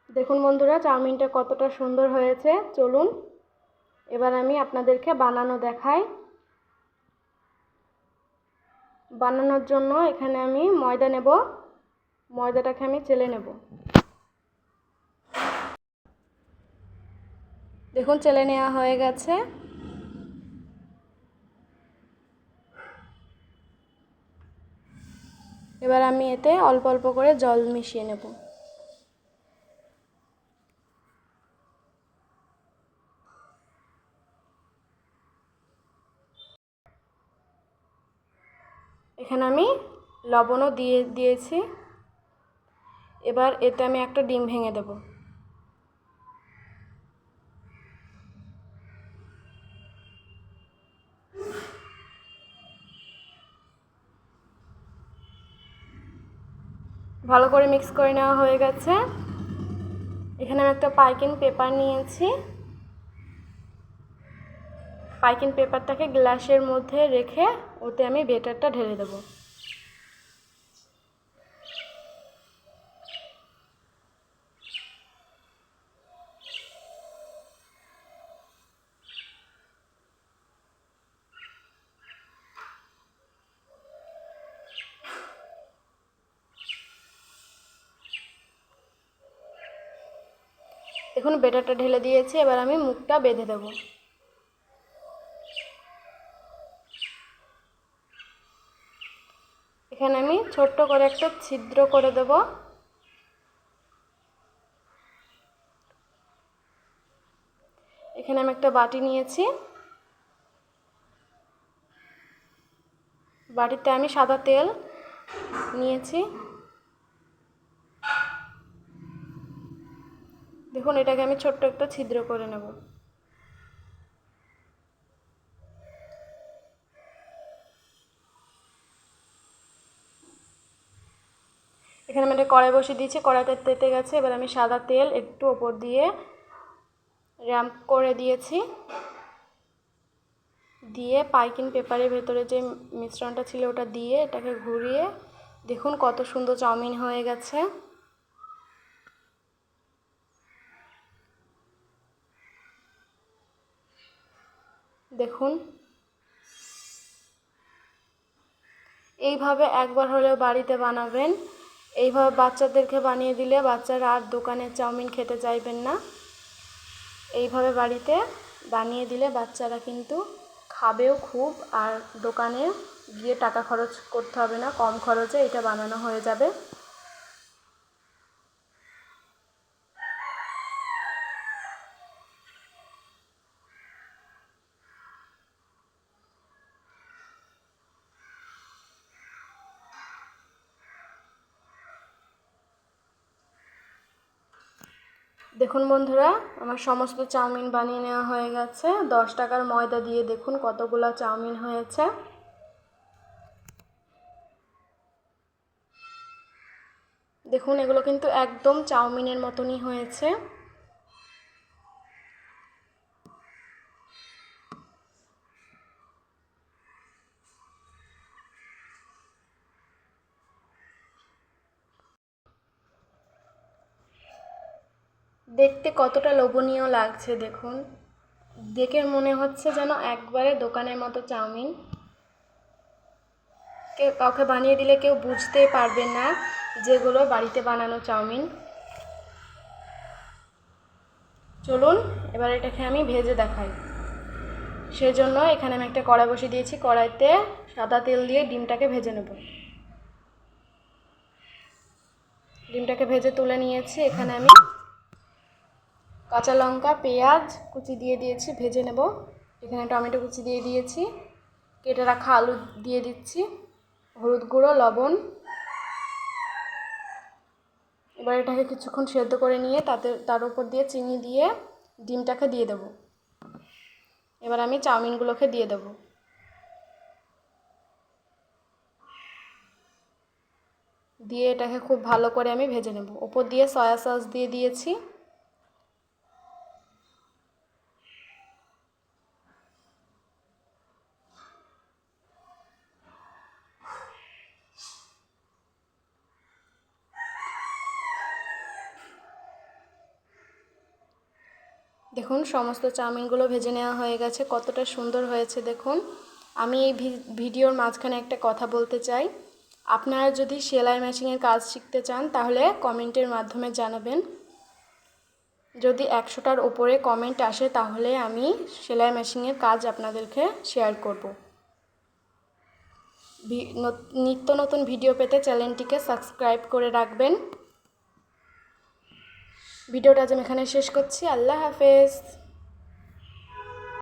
দেখুন বন্ধুরা, চাউমিনটা কতটা সুন্দর হয়েছে। চলুন এবার আমি আপনাদেরকে বানানো দেখাই। বানানোর জন্য এখানে আমি ময়দা নেব। ময়দাটাকে আমি চেলে নেব। দেখুন চেলে নেওয়া হয়ে গেছে। এবার আমি এতে অল্প অল্প করে জল মিশিয়ে নেব। এখানে আমি লবণও দিয়েছি। এবার এতে আমি একটা ডিম ভেঙে দেব। ভালো করে মিক্স করে নেওয়া হয়ে গেছে। এখানে আমি একটা পাইকিং পেপার নিয়েছি। পাইকিং পেপারটাকে গ্লাসের মধ্যে রেখে ওতে আমি বেটারটা ঢেলে দেব। দেখুন বেটারটা ঢেলে দিয়েছি। এবার আমি মুখটা বেঁধে দেব। এখানে আমি ছোট্ট করে একটা ছিদ্র করে দেব। এখানে আমি একটা বাটি নিয়েছি। বাটিতে আমি সাদা তেল নিয়েছি। দেখুন এটাকে আমি ছোট্ট একটা ছিদ্র করে নেব। এখানে আমি একটা কড়াই বসিয়ে দিয়েছি। কড়াইতে তেতে গেছে। এবার আমি সাদা তেল একটু ওপর দিয়ে র্যাম্প করে দিয়েছি। দিয়ে পাইকিং পেপারের ভেতরে যে মিশ্রণটা ছিল ওটা দিয়ে এটাকে ঘুরিয়ে দেখুন কত সুন্দর চাউমিন হয়ে গেছে। দেখুন এইভাবে একবার হলেও বাড়িতে বানাবেন। এইভাবে বাচ্চাদেরকে বানিয়ে দিলে বাচ্চারা আর দোকানের চাউমিন খেতে চাইবেন না। এইভাবে বাড়িতে বানিয়ে দিলে বাচ্চারা কিন্তু খাবেও খুব, আর দোকানে গিয়ে টাকা খরচ করতে হবে না। কম খরচে এটা বানানো হয়ে যাবে। দেখুন বন্ধুরা, আমার সমস্ত চাউমিন বানিয়ে নেওয়া হয়ে গেছে। 10 টাকার ময়দা দিয়ে দেখুন কতগুলো চাউমিন হয়েছে। দেখুন এগুলো কিন্তু একদম চাউমিনের মতনই হয়েছে। দেখতে কতটা লোভনীয় লাগছে দেখুন। দেখে মনে হচ্ছে যেন একবারে দোকানের মতো চাউমিন। কেউ কাউকে বানিয়ে দিলে কেউ বুঝতেই পারবে না যেগুলো বাড়িতে বানানো চাউমিন। চলুন এবার এটাকে আমি ভেজে দেখাই। সেজন্য এখানে আমি একটা কড়াই বসিয়ে দিয়েছি। কড়াইতে সাদা তেল দিয়ে ডিমটাকে ভেজে নেব। ডিমটাকে ভেজে তুলে নিয়েছি। এখানে আমি কাঁচা লঙ্কা, পেঁয়াজ কুচি দিয়ে দিয়েছি, ভেজে নেব। এখানে টমেটো কুচি দিয়ে দিয়েছি। কেটে রাখা আলু দিয়ে দিচ্ছি, হলুদ গুঁড়ো, লবণ। এবার এটাকে কিছুক্ষণ সেদ্ধ করে নিয়ে তার উপর দিয়ে চিনি দিয়ে ডিমটাকে দিয়ে দেব। এবার আমি চাউমিনগুলোকে দিয়ে দেব। দিয়ে এটাকে খুব ভালো করে আমি ভেজে নেব। ওপর দিয়ে সয়া সস দিয়ে দিয়েছি। দেখুন সমস্ত চাউমিনগুলো ভেজে নেওয়া হয়ে গেছে, কতটা সুন্দর হয়েছে দেখুন। আমি এই ভিডিওর মাঝখানে একটা কথা বলতে চাই, আপনারা যদি সেলাই মেশিনের কাজ শিখতে চান তাহলে কমেন্টের মাধ্যমে জানাবেন। যদি 100টার উপরে কমেন্ট আসে তাহলে আমি সেলাই মেশিনের কাজ আপনাদেরকে শেয়ার করব। নিত্য নতুন ভিডিও পেতে চ্যানেলটিকে সাবস্ক্রাইব করে রাখবেন। ভিডিওটা আজ আমি এখানে শেষ করছি। আল্লাহ হাফেজ।